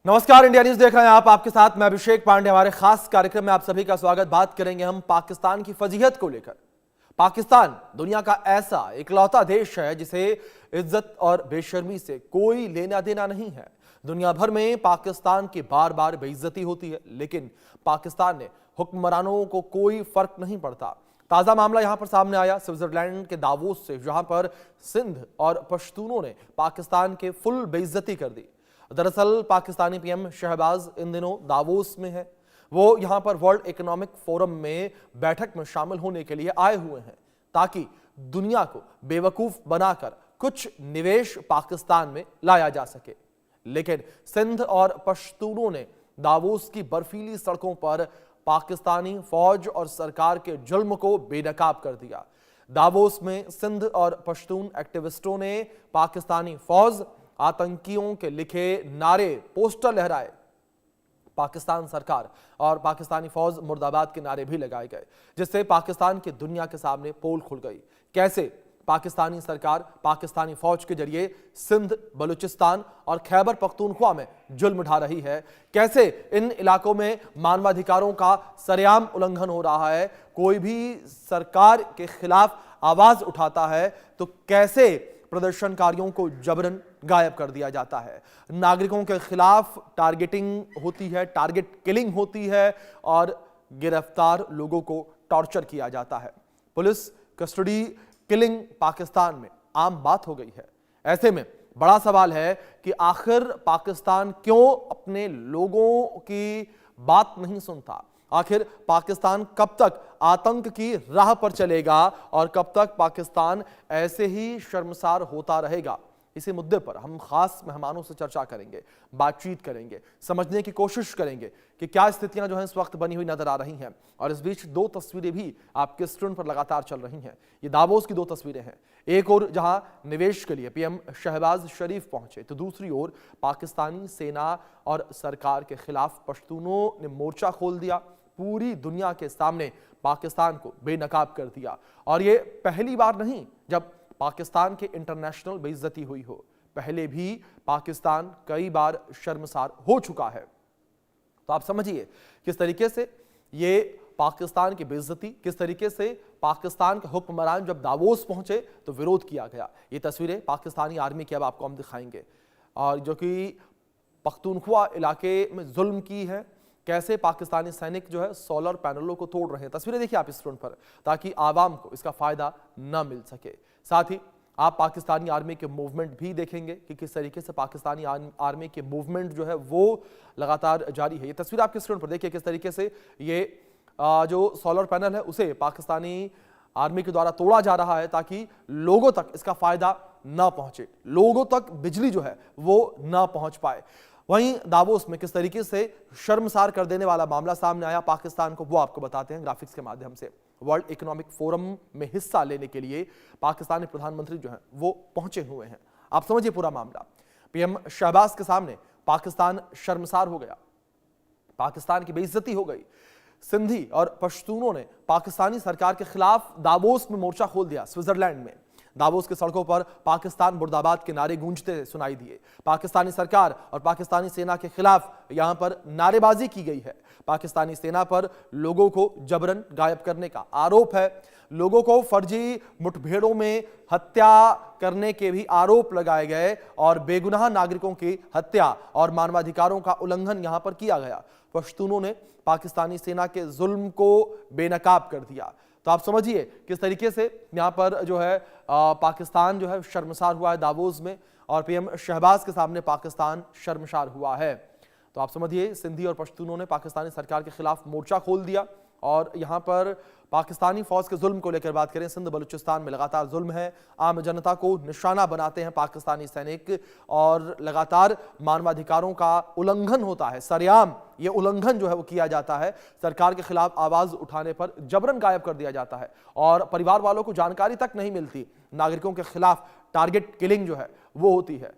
नमस्कार, India news देख रहे हैं आप। आपके साथ मैं अभिषेक पांडे। हमारे खास कार्यक्रम में आप सभी का स्वागत। बात करेंगे हम पाकिस्तान की फजीहत को लेकर। पाकिस्तान दुनिया का ऐसा इकलौता देश है जिसे इज्जत और बेशर्मी से कोई लेना देना नहीं है। दुनिया भर में पाकिस्तान की बार बार बेइज्जती होती है, लेकिन पाकिस्तान ने हुक्मरानों को कोई फर्क नहीं पड़ता। ताजा मामला यहां पर सामने आया स्विट्जरलैंड के दावोस से, जहां पर सिंध और पश्तूनों ने पाकिस्तान के फुल बेइज्जती कर दी। दरअसल पाकिस्तानी पीएम शहबाज इन दिनों दावोस में है। वो यहां पर वर्ल्ड इकोनॉमिक फोरम में बैठक में शामिल होने के लिए आए हुए हैं ताकि दुनिया को बेवकूफ बनाकर कुछ निवेश पाकिस्तान में लाया जा सके। लेकिन सिंध और पश्तूनों ने दावोस की बर्फीली सड़कों पर पाकिस्तानी फौज और सरकार के जुल्म को बेनकाब कर दिया। दावोस में सिंध और पश्तून एक्टिविस्टों ने पाकिस्तानी फौज, आतंकियों के लिखे नारे, पोस्टर लहराए। पाकिस्तान सरकार और पाकिस्तानी फौज मुर्दाबाद के नारे भी लगाए गए, जिससे पाकिस्तान की दुनिया के सामने पोल खुल गई। कैसे पाकिस्तानी सरकार पाकिस्तानी फौज के जरिए सिंध, बलूचिस्तान और खैबर पख्तूनख्वा में जुल्म ढा रही है, कैसे इन इलाकों में मानवाधिकारों का सरेआम उल्लंघन हो रहा है। कोई भी सरकार के खिलाफ आवाज उठाता है तो कैसे प्रदर्शनकारियों को जबरन गायब कर दिया जाता है। नागरिकों के खिलाफ टारगेटिंग होती है, टारगेट किलिंग होती है और गिरफ्तार लोगों को टॉर्चर किया जाता है। पुलिस कस्टडी किलिंग पाकिस्तान में आम बात हो गई है। ऐसे में बड़ा सवाल है कि आखिर पाकिस्तान क्यों अपने लोगों की बात नहीं सुनता। आखिर पाकिस्तान कब तक आतंक की राह पर चलेगा और कब तक पाकिस्तान ऐसे ही शर्मसार होता रहेगा। इसी मुद्दे पर हम खास मेहमानों से चर्चा करेंगे, बातचीत करेंगे, समझने की कोशिश करेंगे कि क्या स्थितियां जो हैं इस वक्त बनी हुई नजर आ रही हैं। और इस बीच दो तस्वीरें भी आपके स्क्रीन पर लगातार चल रही हैं। ये दावोस की दो तस्वीरें हैं। एक और जहां निवेश के लिए पीएम शहबाज शरीफ पहुंचे, तो दूसरी ओर पाकिस्तानी सेना और सरकार के खिलाफ पश्तूनों ने मोर्चा खोल दिया। पूरी दुनिया के सामने पाकिस्तान को बेनकाब कर दिया। और ये पहली बार नहीं जब पाकिस्तान के इंटरनेशनल बेइज्जती हुई हो। पहले भी पाकिस्तान कई बार शर्मसार हो चुका है। तो आप समझिए किस तरीके से ये पाकिस्तान की बेइज्जती, किस तरीके से पाकिस्तान के हुक्मरान जब दावोस पहुंचे तो विरोध किया गया। ये तस्वीरें पाकिस्तानी आर्मी की अब आपको हम दिखाएंगे, और जो कि पख्तूनख्वा इलाके में जुल्म की है। कैसे पाकिस्तानी सैनिक जो है सोलर पैनलों को तोड़ रहे हैं। तस्वीरें देखिए आप इस स्क्रीन पर, ताकि आवाम को इसका फायदा न मिल सके। साथ ही आप पाकिस्तानी आर्मी के मूवमेंट भी देखेंगे कि किस तरीके से पाकिस्तानी आर्मी के मूवमेंट जो है वो लगातार जारी है। ये तस्वीर आपके स्क्रीन पर देखिए किस तरीके से ये जो सोलर पैनल है उसे पाकिस्तानी आर्मी के द्वारा तोड़ा जा रहा है ताकि लोगों तक इसका फायदा ना पहुंचे, लोगों तक बिजली जो है वो ना पहुंच पाए। वहीं दावोस में किस तरीके से शर्मसार कर देने वाला मामला सामने आया पाकिस्तान को, वो आपको बताते हैं ग्राफिक्स के माध्यम से। वर्ल्ड इकोनॉमिक फोरम में हिस्सा लेने के लिए पाकिस्तानी प्रधानमंत्री जो हैं वो पहुंचे हुए हैं। आप समझिए पूरा मामला। पीएम शहबाज के सामने पाकिस्तान शर्मसार हो गया, पाकिस्तान की बेइज्जती हो गई। सिंधी और पश्तूनों ने पाकिस्तानी सरकार के खिलाफ दावोस में मोर्चा खोल दिया। स्विट्जरलैंड में दावोस की सड़कों पर पाकिस्तान मुर्दाबाद के नारे गूंजते सुनाई दिए। पाकिस्तानी सरकार और पाकिस्तानी सेना के खिलाफ यहां पर नारेबाजी की गई है। पाकिस्तानी सेना पर लोगों को जबरन गायब करने का आरोप है। लोगों को फर्जी मुठभेड़ों में हत्या करने के भी आरोप लगाए गए और बेगुनाह नागरिकों की हत्या और मानवाधिकारों का उल्लंघन यहां पर किया गया। पश्तूनों ने पाकिस्तानी सेना के जुल्म को बेनकाब कर दिया। तो आप समझिए किस तरीके से यहां पर जो है पाकिस्तान जो है शर्मसार हुआ है दावोस में, और पीएम शहबाज के सामने पाकिस्तान शर्मसार हुआ है। तो आप समझिए सिंधी और पश्तूनों ने पाकिस्तानी सरकार के खिलाफ मोर्चा खोल दिया। और यहां पर पाकिस्तानी फौज के जुल्म को लेकर बात करें, सिंध बलूचिस्तान में लगातार जुल्म है। आम जनता को निशाना बनाते हैं पाकिस्तानी सैनिक और लगातार मानवाधिकारों का उल्लंघन होता है। सरेआम ये उल्लंघन जो है वो किया जाता है। सरकार के खिलाफ आवाज उठाने पर जबरन गायब कर दिया जाता है और परिवार वालों को जानकारी तक नहीं मिलती। नागरिकों के खिलाफ टारगेट किलिंग जो है वो होती है।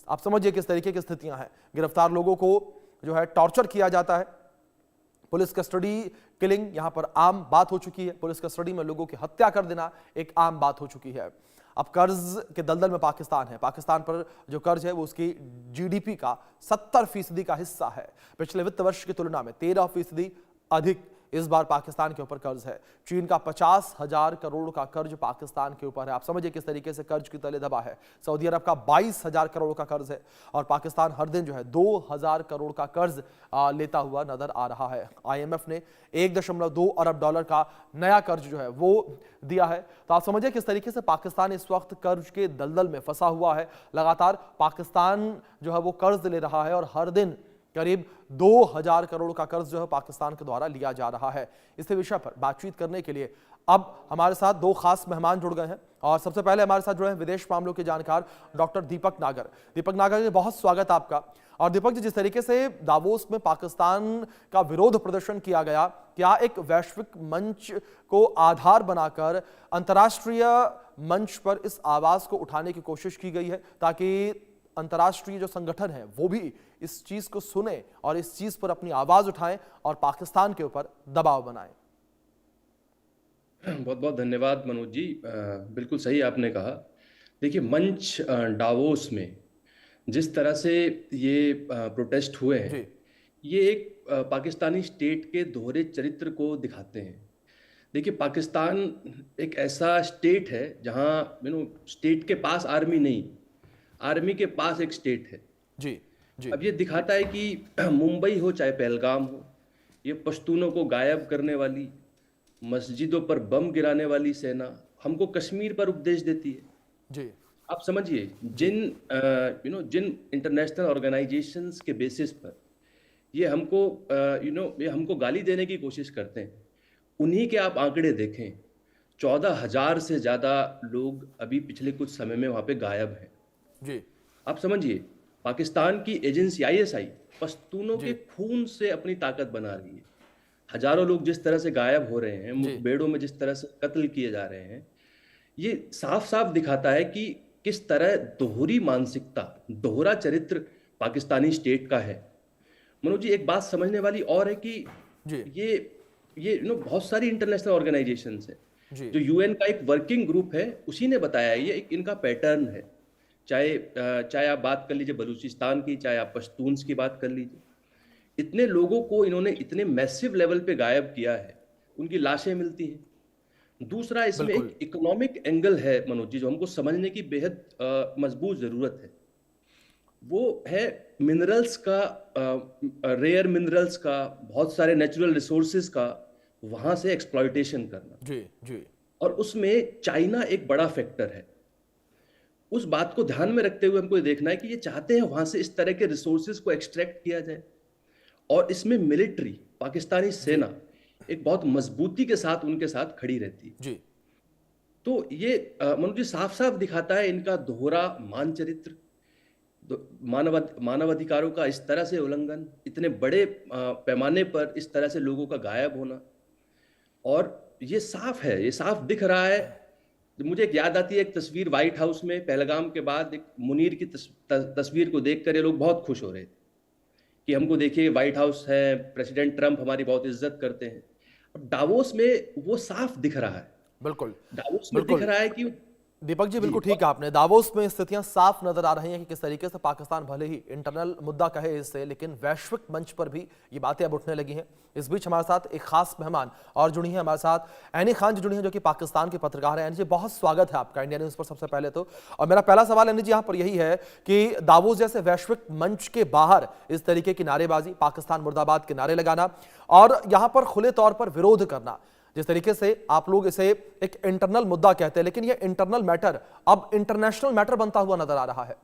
आप समझिए किस तरीके की स्थितियां हैं। गिरफ्तार लोगों को जो है टॉर्चर किया जाता है। पुलिस कस्टडी किलिंग यहां पर आम बात हो चुकी है। पुलिस कस्टडी में लोगों की हत्या कर देना एक आम बात हो चुकी है। अब कर्ज के दलदल में पाकिस्तान है। पाकिस्तान पर जो कर्ज है वो उसकी जीडीपी का 70% का हिस्सा है। पिछले वित्त वर्ष की तुलना में 13% अधिक इस बार पाकिस्तान के ऊपर कर्ज है। चीन का 50,000 करोड़ का कर्ज पाकिस्तान के ऊपर है। आप समझिए किस तरीके से कर्ज की तले दबा है। सऊदी अरब का 22,000 करोड़ का कर्ज है और पाकिस्तान हर दिन जो है 2,000 करोड़ का कर्ज लेता हुआ नजर आ रहा है। IMF ने 1.2 अरब डॉलर का नया कर्ज जो है वो दिया है। तो आप समझिए किस तरीके से पाकिस्तान इस वक्त कर्ज के दलदल में फंसा हुआ है। लगातार पाकिस्तान जो है वो कर्ज ले रहा है और हर दिन करीब 2,000 करोड़ का कर्ज जो है पाकिस्तान के द्वारा लिया जा रहा है। इस विषय पर बातचीत करने के लिए अब हमारे साथ दो खास मेहमान जुड़ गए हैं और सबसे पहले हमारे साथ जुड़े हैं विदेश मामलों के जानकार डॉक्टर दीपक नागर। दीपक नागर जी, बहुत स्वागत आपका। और दीपक जी, जिस तरीके से दावोस में पाकिस्तान का विरोध प्रदर्शन किया गया, क्या एक वैश्विक मंच को आधार बनाकर अंतर्राष्ट्रीय मंच पर इस आवाज को उठाने की कोशिश की गई है ताकि अंतर्राष्ट्रीय जो संगठन है वो भी इस चीज को सुने और इस चीज पर अपनी आवाज उठाएं और पाकिस्तान के ऊपर दबाव बनाएं? बहुत बहुत धन्यवाद मनोज जी। बिल्कुल सही आपने कहा। देखिए, मंच डावोस में जिस तरह से ये प्रोटेस्ट हुए हैं, ये एक पाकिस्तानी स्टेट के दोहरे चरित्र को दिखाते हैं। देखिए, पाकिस्तान एक ऐसा स्टेट है जहां स्टेट के पास आर्मी नहीं, आर्मी के पास एक स्टेट है। जी जी। अब ये दिखाता है कि मुंबई हो चाहे पहलगाम हो, ये पश्तूनों को गायब करने वाली, मस्जिदों पर बम गिराने वाली सेना हमको कश्मीर पर उपदेश देती है। जी। आप समझिए, जिन इंटरनेशनल ऑर्गेनाइजेशंस के बेसिस पर ये हमको गाली देने की कोशिश करते हैं, उन्हीं के आप आंकड़े देखें। 14,000 से ज्यादा लोग अभी पिछले कुछ समय में वहां पे गायब हैं। जी। आप समझिए, पाकिस्तान की एजेंसी ISI पश्तूनों के खून से अपनी ताकत बना रही है। हजारों लोग जिस तरह से गायब हो रहे हैं, मुठभेड़ों में जिस तरह से कत्ल किए जा रहे हैं, ये साफ साफ दिखाता है कि किस तरह दोहरी मानसिकता, दोहरा चरित्र पाकिस्तानी स्टेट का है। मनोज जी, एक बात समझने वाली और है कि ये बहुत सारी इंटरनेशनल ऑर्गेनाइजेशंस है। जो UN का एक वर्किंग ग्रुप है, उसी ने बताया ये एक इनका पैटर्न है। चाहे आप बात कर लीजिए बलूचिस्तान की, चाहे आप पश्तून्स की बात कर लीजिए, इतने लोगों को इन्होंने इतने मैसिव लेवल पे गायब किया है, उनकी लाशें मिलती हैं। दूसरा, इसमें एक इकोनॉमिक एंगल है मनोज जी, जो हमको समझने की बेहद मजबूत जरूरत है। वो है मिनरल्स का, रेयर मिनरल्स का, बहुत सारे नेचुरल रिसोर्सेज का वहां से एक्सप्लॉयटेशन करना। जी। और उसमें चाइना एक बड़ा फैक्टर है। उस बात को ध्यान में रखते हुए हमको ये देखना है कि ये चाहते हैं वहां से इस तरह के रिसोर्सेज को एक्सट्रैक्ट किया जाए और इसमें मिलिट्री, पाकिस्तानी सेना एक बहुत मजबूती के साथ उनके साथ खड़ी रहती है। जी। तो ये मनोज जी साफ साफ दिखाता है इनका दोहरा मानचरित्र, मानवाधिकारों का इस तरह से उल्लंघन, इतने बड़े पैमाने पर इस तरह से लोगों का गायब होना। और ये साफ है, ये साफ दिख रहा है। मुझे एक याद आती है एक तस्वीर व्हाइट हाउस में पहलगाम के बाद, एक मुनीर की तस्वीर को देखकर ये लोग बहुत खुश हो रहे थे कि हमको देखिए व्हाइट हाउस है, प्रेसिडेंट ट्रंप हमारी बहुत इज्जत करते हैं। अब डावोस में वो साफ दिख रहा है। बिल्कुल डावोस में दिख रहा है कि दीपक जी, बिल्कुल ठीक है आपने। दावोस में स्थितियां साफ नजर आ रही हैं कि किस तरीके से पाकिस्तान भले ही इंटरनल मुद्दा कहे इससे, लेकिन वैश्विक मंच पर भी ये बातें अब उठने लगी हैं। इस बीच हमारे साथ एक खास मेहमान और जुड़ी हैं हमारे साथ एनी खान जी जुड़ी हैं, जो कि पाकिस्तान की पत्रकार हैं। एनी जी, बहुत स्वागत है आपका इंडिया न्यूज पर सबसे पहले तो। और मेरा पहला सवाल एनी जी यहाँ पर यही है कि दावोस जैसे वैश्विक मंच के बाहर इस तरीके की नारेबाजी, पाकिस्तान मुर्दाबाद के नारे लगाना और यहाँ पर खुले तौर पर विरोध करना, जिस तरीके से आप लोग इसे एक इंटरनल मुद्दा कहते हैं, लेकिन यह इंटरनल मैटर अब इंटरनेशनल मैटर बनता हुआ नजर आ रहा है।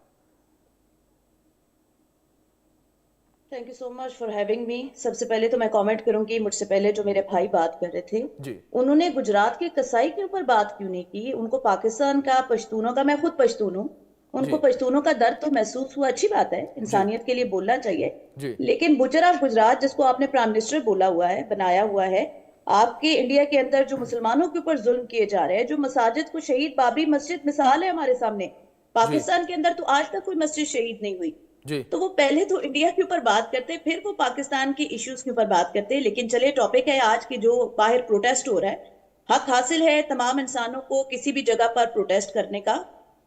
Thank you so much for having me. सबसे पहले तो मैं कमेंट करूंगी, मुझसे पहले जो मेरे भाई बात कर रहे थे उन्होंने गुजरात के कसाई के ऊपर बात क्यों नहीं की। उनको पाकिस्तान का, पश्तूनों का, मैं खुद पश्तून हूँ, उनको पश्तूनों का दर्द तो महसूस हुआ। अच्छी बात है, इंसानियत के लिए बोलना चाहिए। लेकिन बुजर ऑफ गुजरात, जिसको आपने प्राइम मिनिस्टर बोला हुआ है, बनाया हुआ है, आपके इंडिया के अंदर जो मुसलमानों के ऊपर जुल्म किए जा रहे हैं, जो मसाजिद को शहीद, बाबरी मस्जिद मिसाल है हमारे सामने। पाकिस्तान के अंदर तो आज तक कोई मस्जिद शहीद नहीं हुई। तो वो पहले तो इंडिया के ऊपर बात करते, फिर वो पाकिस्तान के इश्यूज के ऊपर बात करते। लेकिन चले, टॉपिक है आज की जो बाहर प्रोटेस्ट हो रहा है, हक हासिल है तमाम इंसानों को किसी भी जगह पर प्रोटेस्ट करने का,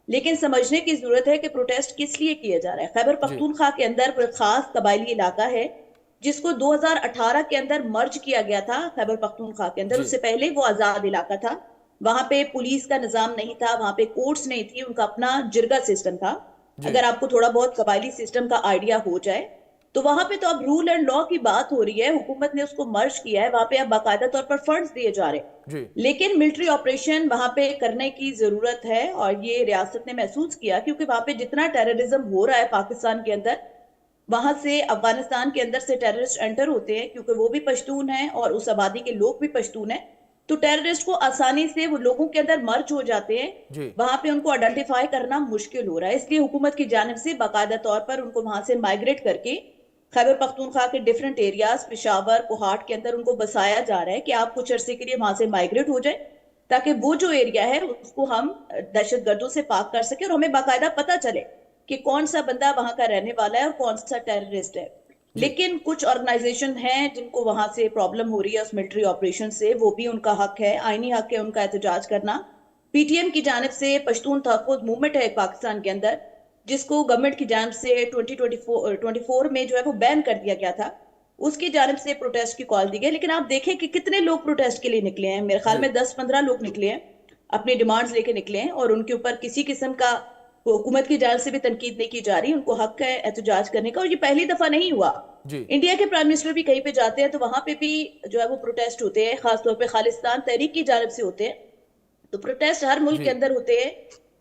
लेकिन समझने की जरूरत है कि प्रोटेस्ट किस लिए किया जा रहा है। खैबर पख्तूनख्वा के अंदर कोई खास कबायली इलाका है जिसको 2018 के अंदर मर्ज किया गया था खैबर पख्तूनख्वा के अंदर। उससे पहले वो आजाद इलाका था, वहां पे पुलिस का निजाम नहीं था, वहां पे कोर्ट्स नहीं थी, उनका अपना जिरगा सिस्टम था। अगर आपको थोड़ा बहुत कबायली सिस्टम का आइडिया हो जाए तो वहां पे तो अब रूल एंड लॉ की बात हो रही है, हुकूमत ने उसको मर्ज किया है, वहां पे अब बाकायदा तौर पर फंड्स दिए जा रहे हैं। लेकिन मिलिट्री ऑपरेशन वहां पे करने की जरूरत है, और ये रियासत ने महसूस किया, क्योंकि वहां पे जितना टेररिज्म हो रहा है पाकिस्तान के अंदर, वहां से अफगानिस्तान के अंदर से टेररिस्ट एंटर होते हैं, क्योंकि वो भी पश्तून हैं और उस आबादी के लोग भी पश्तून हैं, तो टेररिस्ट को आसानी से वो लोगों के अंदर मर्ज हो जाते हैं, वहां पे उनको आइडेंटिफाई करना मुश्किल हो रहा है। इसलिए हुकूमत की जानिब से बाकायदा तौर पर उनको वहां से माइग्रेट करके खैबर पख्तूनख्वा के डिफरेंट एरियाज, पेशावर, कोहाट के अंदर उनको बसाया जा रहा है कि आप कुछ अरसे के लिए वहां से माइग्रेट हो जाए, ताकि वो जो एरिया है उसको हम दहशतगर्दों से पाक कर सके और हमें बाकायदा पता चले कि कौन सा बंदा वहां का रहने वाला है और कौन सा टेररिस्ट है। लेकिन कुछ ऑर्गेनाइजेशन हैं जिनको वहां से प्रॉब्लम हो रही है उस मिलिट्री ऑपरेशन से, वो भी उनका हक है, आईनी हक है उनका एहतजाज करना। पीटीएम की जानिब से पश्तून तहफ़्फ़ुज़ मूवमेंट है पाकिस्तान के अंदर, जिसको गवर्नमेंट की जानिब से 2024 में जो है वो बैन कर दिया गया था, उसकी जानिब से प्रोटेस्ट की कॉल दी गई। लेकिन आप देखें कि कितने लोग प्रोटेस्ट के लिए निकले हैं, मेरे ख्याल में 10-15 लोग निकले हैं, अपनी डिमांड्स लेके निकले हैं, और उनके ऊपर किसी किस्म का हुकूमत की जानिब से भी तनकीद नहीं की जा रही, उनको हक है एहतजाज करने का। और ये पहली दफा नहीं हुआ, इंडिया के प्राइम मिनिस्टर भी कहीं पे जाते हैं तो वहां पे भी जो है वो प्रोटेस्ट होते हैं, खासतौर पे खालिस्तान तहरीक की जानिब से होते हैं। तो प्रोटेस्ट हर मुल्क के अंदर होते हैं,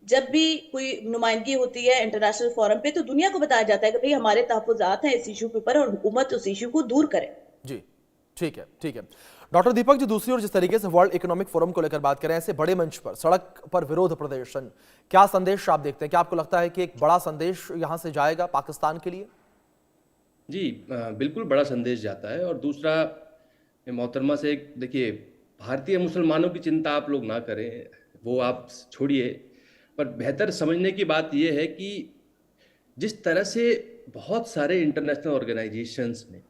जब भी कोई नुमाइंदगी होती है इंटरनेशनल फोरम पे तो दुनिया को बताया जाता है कि भाई हमारे तहफ़्फ़ुज़ात हैं इस इशू के ऊपर और हुकूमत उस इशू को दूर करे। जी ठीक है, ठीक है। डॉक्टर दीपक जी, दूसरी ओर जिस तरीके से वर्ल्ड इकोनॉमिक फोरम को लेकर बात करें, ऐसे बड़े मंच पर सड़क पर विरोध प्रदर्शन, क्या संदेश आप देखते हैं? क्या आपको लगता है कि एक बड़ा संदेश यहां से जाएगा पाकिस्तान के लिए? जी बिल्कुल बड़ा संदेश जाता है। और दूसरा, मोहतरमा से एक देखिए, भारतीय मुसलमानों की चिंता आप लोग ना करें, वो आप छोड़िए, पर बेहतर समझने की बात यह है कि जिस तरह से बहुत सारे इंटरनेशनल ऑर्गेनाइजेशंस ने,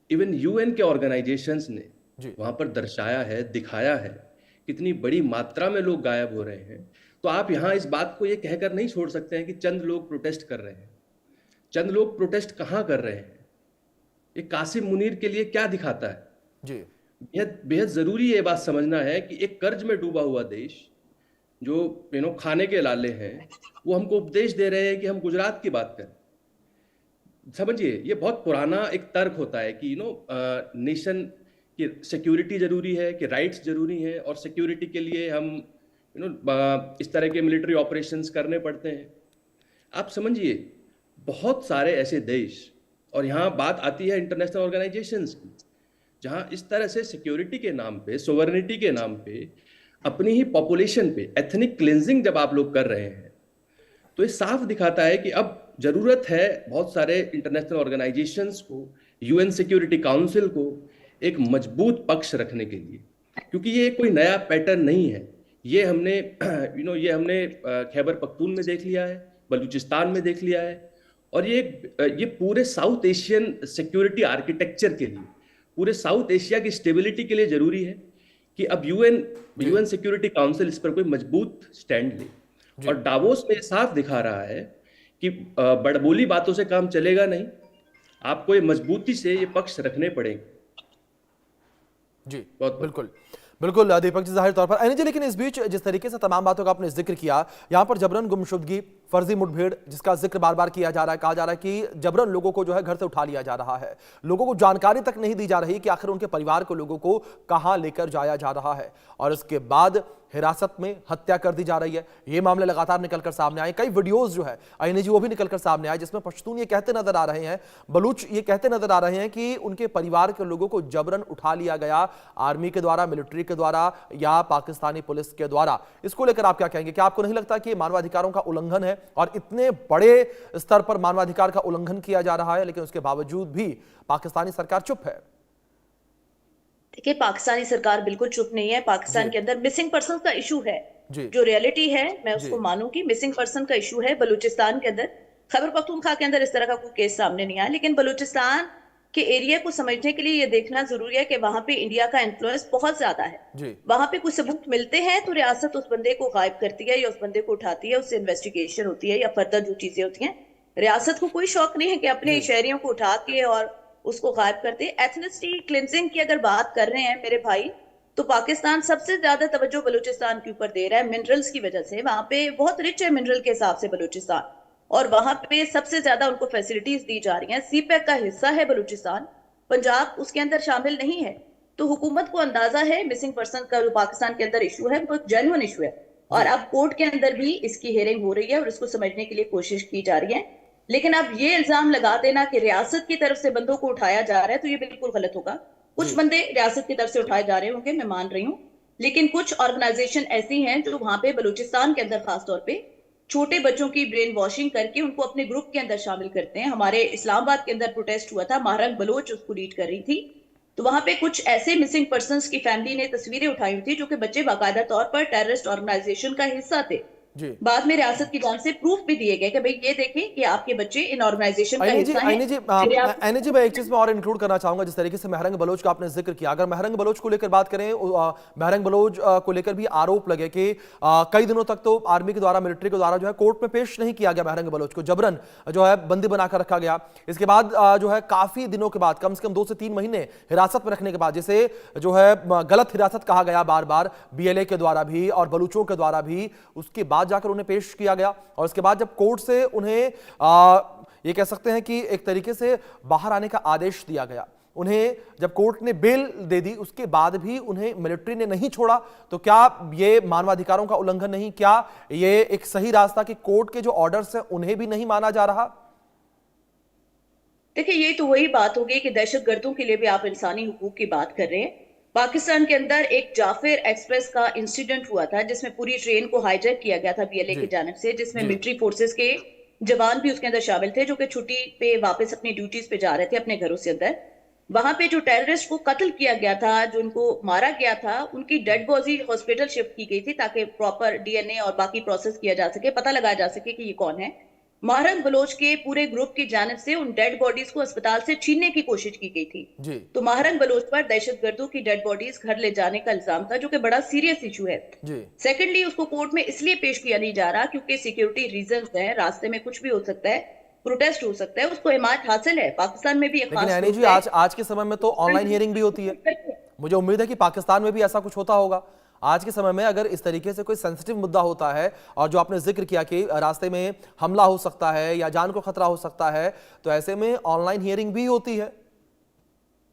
इवन यूएन के ऑर्गेनाइजेशंस ने वहाँ पर दर्शाया है, दिखाया है, कितनी बड़ी मात्रा में लोग गायब हो रहे हैं, तो आप यहाँ इस बात को ये कहकर नहीं छोड़ सकते हैं कि चंद लोग प्रोटेस्ट कर रहे हैं। चंद लोग प्रोटेस्ट कहाँ कर रहे हैं? ये कासिम मुनीर के लिए क्या दिखाता है? जी बेहद ज़रूरी ये बात समझना है कि एक कर्ज में डूबा हुआ देश जो खाने के लाले हैं, वो हमको उपदेश दे रहे हैं कि हम गुजरात की बात करें। समझिए, ये बहुत पुराना एक तर्क होता है कि नेशन की सिक्योरिटी ज़रूरी है, कि राइट्स ज़रूरी हैं, और सिक्योरिटी के लिए हम इस तरह के मिलिट्री ऑपरेशंस करने पड़ते हैं। आप समझिए, बहुत सारे ऐसे देश, और यहाँ बात आती है इंटरनेशनल ऑर्गेनाइजेशंस की, जहाँ इस तरह से सिक्योरिटी के नाम पे, सोवरेनिटी के नाम पे, अपनी ही पॉपुलेशन पे एथनिक क्लिनजिंग जब आप लोग कर रहे हैं, तो ये साफ दिखाता है कि अब जरूरत है बहुत सारे इंटरनेशनल ऑर्गेनाइजेशंस को, यूएन सिक्योरिटी काउंसिल को एक मजबूत पक्ष रखने के लिए, क्योंकि ये कोई नया पैटर्न नहीं है। ये हमने ये हमने खैबर पख्तून में देख लिया है, बलूचिस्तान में देख लिया है, और ये पूरे साउथ एशियन सिक्योरिटी आर्किटेक्चर के लिए, पूरे साउथ एशिया की स्टेबिलिटी के लिए जरूरी है कि अब यूएन सिक्योरिटी काउंसिल इस पर कोई मजबूत स्टैंड ले। और डावोस में साफ दिखा रहा है कि बड़बोली बातों से काम चलेगा नहीं, आपको ये मजबूती से ये पक्ष रखने पड़ेंगे। जी बिल्कुल बिल्कुल दीपक जी, जाहिर तौर पर एनजी। लेकिन इस बीच जिस तरीके से तमाम बातों का आपने जिक्र किया, यहाँ पर जबरन गुमशुदगी, फर्जी मुठभेड़ जिसका जिक्र बार बार किया जा रहा है, कहा जा रहा है कि जबरन लोगों को जो है घर से उठा लिया जा रहा है, लोगों को जानकारी तक नहीं दी जा रही कि आखिर उनके परिवार को, लोगों को कहां लेकर जाया जा रहा है, और इसके बाद हिरासत में हत्या कर दी जा रही है। ये मामले लगातार निकलकर सामने आए, कई वीडियोस जो है आईएनजी वो भी निकलकर सामने आए, जिसमें पश्तून ये कहते नजर आ रहे हैं, बलूच ये कहते नजर आ रहे हैं कि उनके परिवार के लोगों को जबरन उठा लिया गया, आर्मी के द्वारा, मिलिट्री के द्वारा या पाकिस्तानी पुलिस के द्वारा। इसको लेकर आप क्या कहेंगे? क्या आपको नहीं लगता कि मानवाधिकारों का उल्लंघन है, और इतने बड़े स्तर पर मानवाधिकार का उल्लंघन किया जा रहा है, लेकिन उसके बावजूद भी पाकिस्तानी सरकार चुप है? देखिए, पाकिस्तानी सरकार बिल्कुल चुप नहीं है। पाकिस्तान के अंदर मिसिंग पर्सन का इशू है, जो रियलिटी है मैं उसको मानूंगी, मिसिंग पर्सन का इशू है। बलूचिस्तान के अंदर, खैबर पख्तूनख्वा के अंदर इस तरह का कोई केस सामने नहीं आया, लेकिन बलूचिस्तान कि एरिया को समझने के लिए ये देखना जरूरी है कि वहां पे इंडिया का इन्फ्लुएंस बहुत ज्यादा है। जी वहां पे कुछ सबूत मिलते हैं तो रियासत उस बंदे को गायब करती है या उस बंदे को उठाती है, उससे इन्वेस्टिगेशन होती है या फर्दर जो चीजें होती हैं। रियासत को कोई शौक नहीं है कि अपने जी शहरियों को उठा के और उसको गायब कर दे। एथनिसिटी क्लिनजिंग की अगर बात कर रहे हैं मेरे भाई, तो पाकिस्तान सबसे ज्यादा तवज्जो बलूचिस्तान के ऊपर दे रहा है मिनरल्स की वजह से। वहां पे बहुत रिच है मिनरल के हिसाब से बलूचिस्तान, और वहां पे सबसे ज्यादा उनको फैसिलिटीज दी जा रही हैं। सीपैक का हिस्सा है बलूचिस्तान, पंजाब उसके अंदर शामिल नहीं है। तो हुकूमत को अंदाजा है मिसिंग पर्सन का जो पाकिस्तान के अंदर इशू है वो जेन्युइन इशू है, और जी अब कोर्ट के अंदर भी इसकी हेयरिंग हो रही है और इसको समझने के लिए कोशिश की जा रही है। लेकिन अब ये इल्जाम लगा देना कि रियासत की तरफ से बंदों को उठाया जा रहा है, तो ये बिल्कुल गलत होगा। कुछ जी बंदे रियासत की तरफ से उठाए जा रहे होंगे, मैं मान रही हूँ, लेकिन कुछ ऑर्गेनाइजेशन ऐसी हैं जो वहां पे बलूचिस्तान के अंदर खासतौर पे छोटे बच्चों की ब्रेन वॉशिंग करके उनको अपने ग्रुप के अंदर शामिल करते हैं। हमारे इस्लामाबाद के अंदर प्रोटेस्ट हुआ था, महरंग बलोच उसको लीड कर रही थी। तो वहां पे कुछ ऐसे मिसिंग पर्संस की फैमिली ने तस्वीरें उठाई हुई थी जो कि बच्चे बाकायदा तौर पर टेररिस्ट ऑर्गेनाइजेशन का हिस्सा थे। जी बाद में रियासत की जानिब से प्रूफ भी दिए गए कि भाई ये देखें कि आपके बच्चे इन ऑर्गेनाइजेशन का हिस्सा हैं। आईनी जी मैं एक चीज में और इंक्लूड करना चाहूंगा। जिस तरीके से महरंग बलोच का आपने जिक्र किया, अगर महरंग बलोच को लेकर बात करें, महरंग बलोच को लेकर भी आरोप लगे कि कई दिनों तक तो आर्मी के द्वारा, मिलिट्री के द्वारा जो है कोर्ट में पेश नहीं किया गया महरंग बलोच को, जबरन जो है बंदी बनाकर रखा गया। इसके बाद जो है काफी दिनों के बाद, कम से कम 2 से 3 महीने हिरासत में रखने के बाद, जिसे जो है गलत हिरासत कहा गया बार बार बीएलए के द्वारा भी और बलूचों के द्वारा भी, उसके बाद जाकर उन्हें पेश किया गया। और उसके बाद जब कोर्ट से उन्हें ये कह सकते हैं कि एक तरीके से बाहर आने का आदेश दिया गया, उन्हें जब कोर्ट ने बेल दे दी, उसके बाद भी उन्हें मिलिट्री ने नहीं छोड़ा, तो क्या ये मानवाधिकारों का उल्लंघन नहीं? क्या ये एक सही रास्ता कि कोर्ट के जो ऑर्डर्स हैं उन्हें भी नहीं माना जा रहा? देखिए, ये तो वही बात होगी कि दहशतगर्दों के लिए भी आप इंसानी हुकूक की बात कर रहे हैं। पाकिस्तान के अंदर एक जाफिर एक्सप्रेस का इंसिडेंट हुआ था जिसमें पूरी ट्रेन को हाईजैक किया गया था बीएलए की जानिब से, जिसमें जी मिलिट्री फोर्सेस के जवान भी उसके अंदर शामिल थे जो कि छुट्टी पे वापस अपनी ड्यूटीज पे जा रहे थे अपने घरों से अंदर। वहां पे जो टेररिस्ट को कत्ल किया गया था, जो उनको मारा गया था, उनकी डेड बॉडी हॉस्पिटल शिफ्ट की गई थी ताकि प्रॉपर डीएनए और बाकी प्रोसेस किया जा सके, पता लगाया जा सके कि ये कौन है। महरंग बलोच के पूरे ग्रुप की जानिब से उन डेड बॉडीज को अस्पताल से छीनने की कोशिश की गई थी। जी तो महरंग बलोच पर दहशतगर्दों की डेड बॉडीज घर ले जाने का इल्जाम था, जो कि बड़ा सीरियस इशू है। जी सेकेंडली, उसको कोर्ट में इसलिए पेश किया नहीं जा रहा क्योंकि सिक्योरिटी रीजंस हैं, रास्ते में कुछ भी हो सकता है, प्रोटेस्ट हो सकता है, उसको हिमायत हासिल है। पाकिस्तान में भी एक लेकिन खास एनी जी, आज के समय में तो ऑनलाइन हियरिंग भी होती है। मुझे उम्मीद है कि पाकिस्तान में भी ऐसा कुछ होता होगा। आज के समय में अगर इस तरीके से कोई सेंसिटिव मुद्दा होता है, और जो आपने जिक्र किया कि रास्ते में हमला हो सकता है या जान को खतरा हो सकता है, तो ऐसे में ऑनलाइन हियरिंग भी होती है।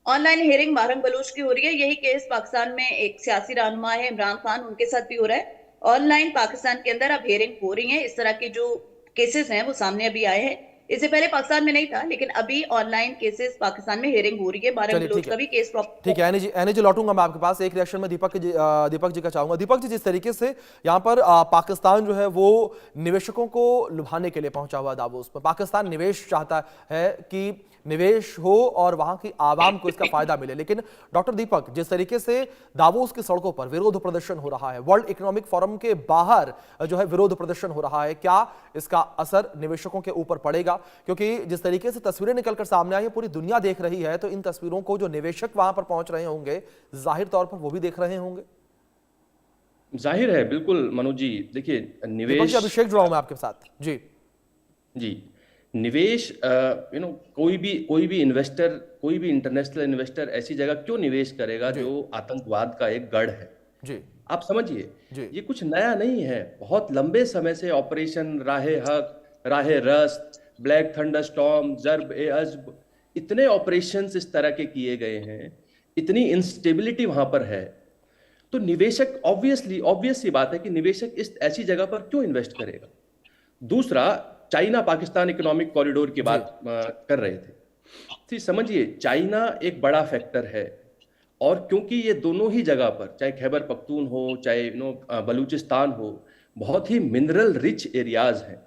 ऑनलाइन हियरिंग महरंग बलोच की हो रही है। यही केस पाकिस्तान में एक सियासी रहनुमा है इमरान खान, उनके साथ भी हो रहा है। ऑनलाइन पाकिस्तान के अंदर अब हियरिंग हो रही है। इस तरह के जो केसेस हैं वो सामने अभी आए हैं। इससे पहले पाकिस्तान में नहीं था, लेकिन अभी ऑनलाइन केसेस पाकिस्तान में हियरिंग हो रही है। महरंग चलिए बलोच ठीक का है, भी केस ठीक है। एनी जी लौटूंगा मैं आपके पास। एक रिएक्शन में दीपक जी का चाहूंगा। दीपक जी, जिस तरीके से यहाँ पर पाकिस्तान जो है वो निवेशकों को लुभाने के लिए पहुंचा हुआ दावोस में, पाकिस्तान निवेश चाहता है कि निवेश हो और वहां की आवाम को इसका फायदा मिले, लेकिन डॉक्टर दीपक, जिस तरीके से दावोस की सड़कों पर विरोध प्रदर्शन हो रहा है, वर्ल्ड इकोनॉमिक फोरम के बाहर जो है विरोध प्रदर्शन हो रहा है, क्या इसका असर निवेशकों के ऊपर पड़ेगा? क्योंकि जिस तरीके से तस्वीरें निकलकर सामने आई है, पूरी दुनिया देख रही है, तो इन तस्वीरों को जो निवेशक वहां पर पहुंच रहे होंगे, जाहिर तौर पर वो भी देख रहे होंगे। जाहिर है, बिल्कुल मनोज जी। देखिए, दीपक जी, अभिषेक जुड़ा हूं मैं आपके साथ। जी जी निवेश, कोई भी इन्वेस्टर, कोई भी इंटरनेशनल इन्वेस्टर ऐसी जगह क्यों निवेश करेगा जो आतंकवाद का एक गढ़ है? जी आप समझिए, जी ये कुछ नया नहीं है। बहुत लंबे समय से ऑपरेशन राहे हक, राहे रस्त, ब्लैक थंडर स्टॉर्म, जर्ब ए अजब, इतने ऑपरेशंस इस तरह के किए गए हैं, इतनी इंस्टेबिलिटी वहां पर है। तो निवेशक ऑब्वियस सी बात है कि निवेशक इस ऐसी जगह पर क्यों इन्वेस्ट करेगा? दूसरा, चाइना पाकिस्तान इकोनॉमिक कॉरिडोर की बात कर रहे थे। समझिए, चाइना एक बड़ा फैक्टर है, और क्योंकि ये दोनों ही जगह पर, चाहे खैबर पख्तून हो, चाहे बलूचिस्तान हो, बहुत ही मिनरल रिच एरियाज हैं।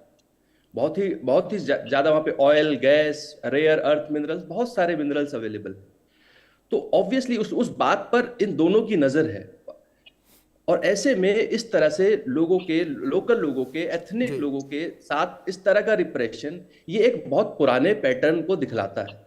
बहुत ही ज्यादा वहां पे oil, gas, rare earth minerals, बहुत सारे मिनरल्स अवेलेबल हैं। तो ऑब्वियसली उस बात पर इन दोनों की नजर है। और ऐसे में इस तरह से लोकल लोगों के, एथनिक लोगों के साथ इस तरह का रिप्रेशन, ये एक बहुत पुराने पैटर्न को दिखलाता है।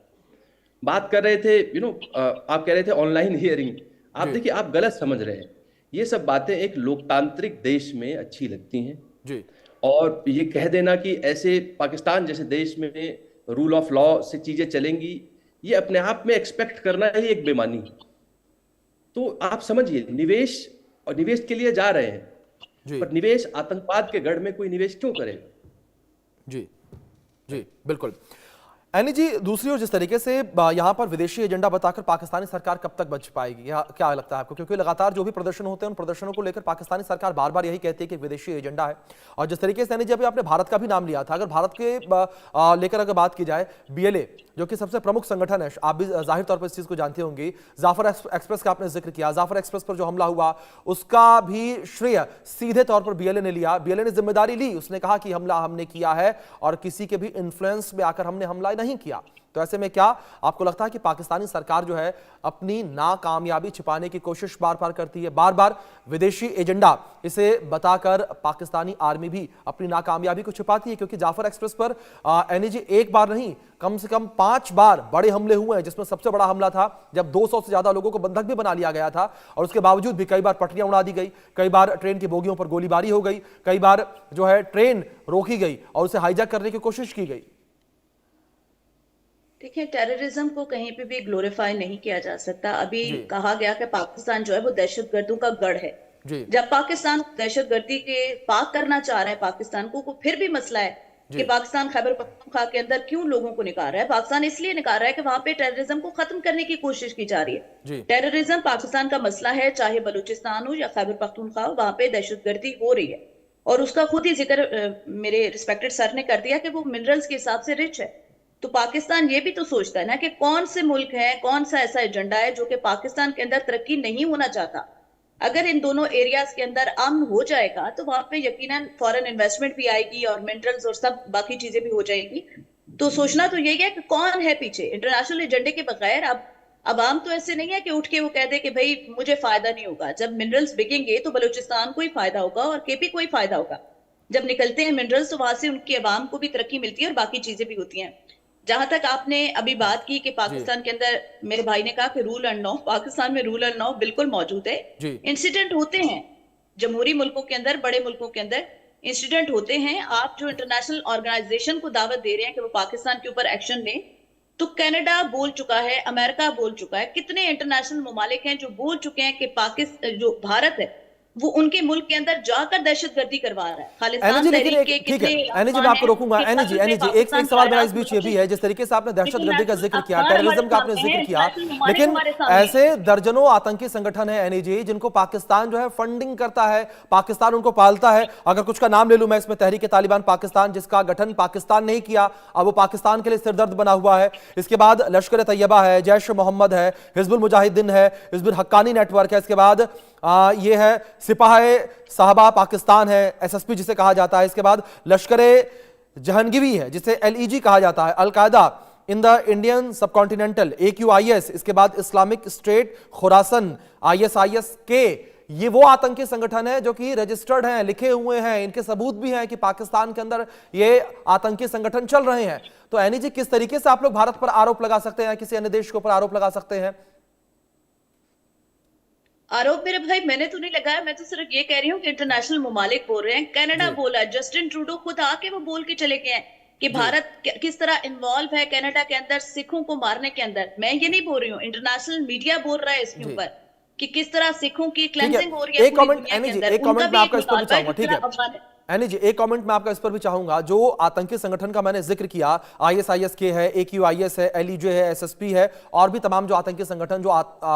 बात कर रहे थे आप कह रहे थे ऑनलाइन हियरिंग। आप जी देखिए, आप गलत समझ रहे हैं। ये सब बातें एक लोकतांत्रिक देश में अच्छी लगती हैं, जी और ये कह देना कि ऐसे पाकिस्तान जैसे देश में रूल ऑफ लॉ से चीजें चलेंगी, ये अपने आप में एक्सपेक्ट करना ही एक बेईमानी है। तो आप समझिए, निवेश और निवेश के लिए जा रहे हैं, जी पर निवेश आतंकवाद के गढ़ में कोई निवेश क्यों करेगा? जी जी बिल्कुल। एनी जी, दूसरी ओर जिस तरीके से यहाँ पर विदेशी एजेंडा बताकर पाकिस्तानी सरकार कब तक बच पाएगी, क्या लगता है आपको? क्योंकि लगातार जो भी प्रदर्शन होते हैं उन प्रदर्शनों को लेकर पाकिस्तानी सरकार बार बार यही कहती है कि विदेशी एजेंडा है। और जिस तरीके से एनी जी अभी आपने भारत का भी नाम लिया था, अगर भारत के लेकर अगर बात की जाए, बीएलए जो कि सबसे प्रमुख संगठन है, आप भी जाहिर तौर पर इस चीज को जानते होंगे, जाफर एक्सप्रेस का आपने जिक्र किया, जाफर एक्सप्रेस पर जो हमला हुआ उसका भी श्रेय सीधे तौर पर बीएलए ने लिया, बीएलए ने जिम्मेदारी ली, उसने कहा कि हमला हमने किया है और किसी के भी इन्फ्लुएंस में आकर हमने हमला नहीं किया। तो ऐसे में क्या आपको लगता है कि पाकिस्तानी सरकार जो है अपनी नाकामयाबी छिपाने की कोशिश बार बार करती है, बार बार विदेशी एजेंडा इसे बताकर पाकिस्तानी आर्मी भी अपनी नाकामयाबी को छिपाती है? क्योंकि जाफर एक्सप्रेस पर एनएजी एक बार नहीं, कम से कम 5 बार बड़े हमले हुए हैं, जिसमें सबसे बड़ा हमला था जब 200 से ज्यादा लोगों को बंधक भी बना लिया गया था, और उसके बावजूद भी कई बार पटरियां उड़ा दी गई, कई बार ट्रेन की बोगियों पर गोलीबारी हो गई, कई बार जो है ट्रेन रोकी गई और उसे हाईजैक करने की कोशिश की गई। देखिए, टेररिज्म को कहीं पे भी ग्लोरीफाई नहीं किया जा सकता। अभी कहा गया कि पाकिस्तान जो है वो दहशतगर्दों का गढ़ है। जब पाकिस्तान दहशतगर्दी के पाक करना चाह रहा है पाकिस्तान को फिर भी मसला है कि पाकिस्तान खैबर पख्तूनख्वा के अंदर क्यों लोगों को निकाल रहा है। पाकिस्तान इसलिए निकाल रहा है कि वहां पे टेररिज्म को खत्म करने की कोशिश की जा रही है। टेररिज्म पाकिस्तान का मसला है, चाहे बलूचिस्तान हो या खैबर पख्तूनख्वा, वहां पे दहशतगर्दी हो रही है। और उसका खुद ही जिक्र मेरे रिस्पेक्टेड सर ने कर दिया कि वो मिनरल्स के हिसाब से रिच है। तो पाकिस्तान ये भी तो सोचता है ना कि कौन से मुल्क है, कौन सा ऐसा एजेंडा है जो कि पाकिस्तान के अंदर तरक्की नहीं होना चाहता। अगर इन दोनों एरियाज के अंदर अमन हो जाएगा तो वहां पे यकीनन फॉरेन इन्वेस्टमेंट भी आएगी और मिनरल्स और सब बाकी चीजें भी हो जाएंगी। तो सोचना तो यही है कि कौन है पीछे इंटरनेशनल एजेंडे के बगैर। अब आम तो ऐसे नहीं है कि उठ के वो कह दे कि भाई मुझे फायदा नहीं होगा। जब मिनरल्स बिकेंगे तो बलूचिस्तान को ही फायदा होगा और केपी को ही फायदा होगा। जब निकलते हैं मिनरल्स तो वहां से उनकी आवाम को भी तरक्की मिलती है और बाकी चीजें भी होती हैं। जहां तक आपने अभी बात की कि पाकिस्तान के अंदर, मेरे भाई ने कहा कि रूल एंड लॉ, पाकिस्तान में रूल एंड लॉ बिल्कुल मौजूद है। इंसिडेंट होते हैं जमहूरी मुल्कों के अंदर, बड़े मुल्कों के अंदर इंसिडेंट होते हैं। आप जो इंटरनेशनल ऑर्गेनाइजेशन को दावत दे रहे हैं कि वो पाकिस्तान के ऊपर एक्शन लें, तो कनाडा बोल चुका है, अमेरिका बोल चुका है, कितने इंटरनेशनल ममालिक हैं जो बोल चुके हैं कि पाकिस्तान जो भारत है वो उनके मुल्क के अंदर जाकर दहशतगर्दी करवा रहा है। खालिस्तान तहरीक के ठीक है एनी जी, मैं आपको रोकूंगा। एनी जी एक सवाल मेरा इस बीच ये भी है, जिस तरीके से आपने दहशतगर्दी का जिक्र किया, टेररिज्म का आपने जिक्र किया, लेकिन ऐसे दर्जनों आतंकी संगठन है एनी जी जिनको पाकिस्तान जो है फंडिंग करता है, पाकिस्तान उनको पालता है। अगर कुछ का नाम ले लूं मैं इसमें, तहरीक तालिबान पाकिस्तान, जिसका गठन पाकिस्तान नहीं किया, अब वो पाकिस्तान के लिए सिरदर्द बना हुआ है। इसके बाद लश्कर तैयबा है, जैश मोहम्मद है, हिजबुल मुजाहिदीन है, हिजबुल हक्कानी नेटवर्क है, इसके बाद ये है सिपाही साहबा पाकिस्तान है, एसएसपी जिसे कहा जाता है, इसके बाद लश्कर जहांगीरी है जिसे एलईजी कहा जाता है, अल कायदा इन द इंडियन सबकॉन्टिनेंटल, AQIS, इसके बाद इस्लामिक स्टेट खुरासन, ISIS के, ये वो आतंकी संगठन है जो कि रजिस्टर्ड हैं, लिखे हुए हैं, इनके सबूत भी हैं कि पाकिस्तान के अंदर ये आतंकी संगठन चल रहे हैं। तो एनी जी, किस तरीके से आप लोग भारत पर आरोप लगा सकते हैं, किसी अन्य देश के ऊपर आरोप लगा सकते हैं? आरोप मेरे भाई मैंने तो नहीं लगाया, मैं तो सिर्फ ये कह रही हूँ कि इंटरनेशनल ममालिक बोल रहे हैं। कनाडा बोला, जस्टिन ट्रूडो खुद आके वो बोल के चले गए हैं कि भारत किस तरह इन्वॉल्व है कनाडा के अंदर सिखों को मारने के अंदर। मैं ये नहीं बोल रही हूँ, इंटरनेशनल मीडिया बोल रहा है इसके ऊपर कि किस तरह सिखों की क्लेंजिंग हो रही है। एक कमेंट एनी जी, एक कमेंट मैं आपका इस पर भी चाहूंगा, ठीक है एनी जी, एक कमेंट मैं आपका इस पर भी चाहूंगा। जो आतंकी संगठन का मैंने जिक्र किया, ISIS के है, AQIS है, LEJ है, SSP है, और भी तमाम जो आतंकी संगठन जो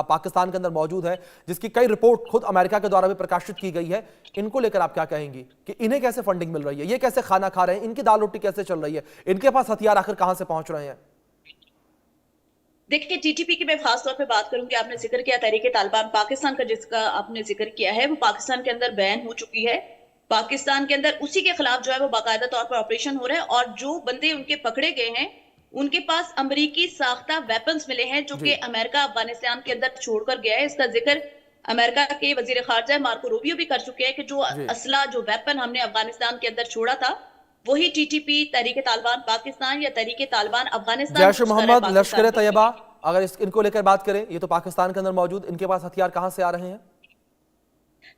पाकिस्तान के अंदर मौजूद है, जिसकी कई रिपोर्ट खुद अमेरिका के द्वारा भी प्रकाशित की गई है, इनको लेकर आप क्या कहेंगी कि इन्हें कैसे फंडिंग मिल रही है, ये कैसे खाना खा रहे हैं, इनकी दाल रोटी कैसे चल रही है, इनके पास हथियार आखिर कहां से पहुंच रहे हैं? देखिए, TTP की मैं खास तौर पे बात करूंगी। आपने जिक्र किया तहरीक तालिबान पाकिस्तान का, जिसका आपने जिक्र किया है, वो पाकिस्तान के अंदर बैन हो चुकी है। पाकिस्तान के अंदर उसी के खिलाफ जो है वो बाकायदा तौर पर ऑपरेशन हो रहा है, और जो बंदे उनके पकड़े गए हैं उनके पास अमरीकी साख्ता वेपन्स मिले हैं जो कि अमेरिका अफगानिस्तान के अंदर छोड़कर गया है। इसका जिक्र अमेरिका के वजीर खारजा मार्को रूबियो भी कर चुके हैं कि जो असला, जो वेपन हमने अफगानिस्तान के अंदर छोड़ा था, वही TTP तहरीक तालिबान पाकिस्तान या तहरीक तालिबान अफगानिस्तान, जैश मोहम्मद, लश्कर तैयबा, अगर इनको लेकर बात करें, ये तो पाकिस्तान के अंदर मौजूद, इनके पास हथियार कहां से आ रहे हैं?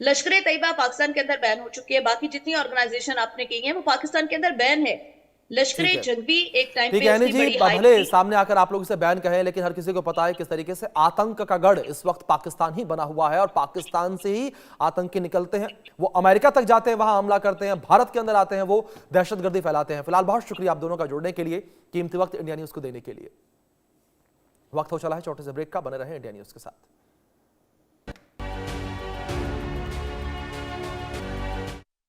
लश्कर तैयबा पाकिस्तान के अंदर बैन हो चुकी है, बाकी जितनी ऑर्गेनाइजेशन आपने की है वो पाकिस्तान के अंदर बैन है। लश्कर जंग भी एक टाइम ठीक पे है उसकी जी, बड़ी हाइप भले थी। सामने आकर आप लोग इसे बैन कहें, लेकिन हर किसी को पता है किस तरीके से आतंक का गढ़ इस वक्त पाकिस्तान ही बना हुआ है और पाकिस्तान से ही आतंकी निकलते हैं। वो अमेरिका तक जाते हैं, वहां हमला करते हैं, भारत के अंदर आते हैं, वो दहशतगर्दी फैलाते हैं। फिलहाल बहुत शुक्रिया आप दोनों का जुड़ने के लिए, कीमती वक्त इंडिया न्यूज को देने के लिए। वक्त हो चला है छोटे से ब्रेक का, बने रहे इंडिया न्यूज के साथ।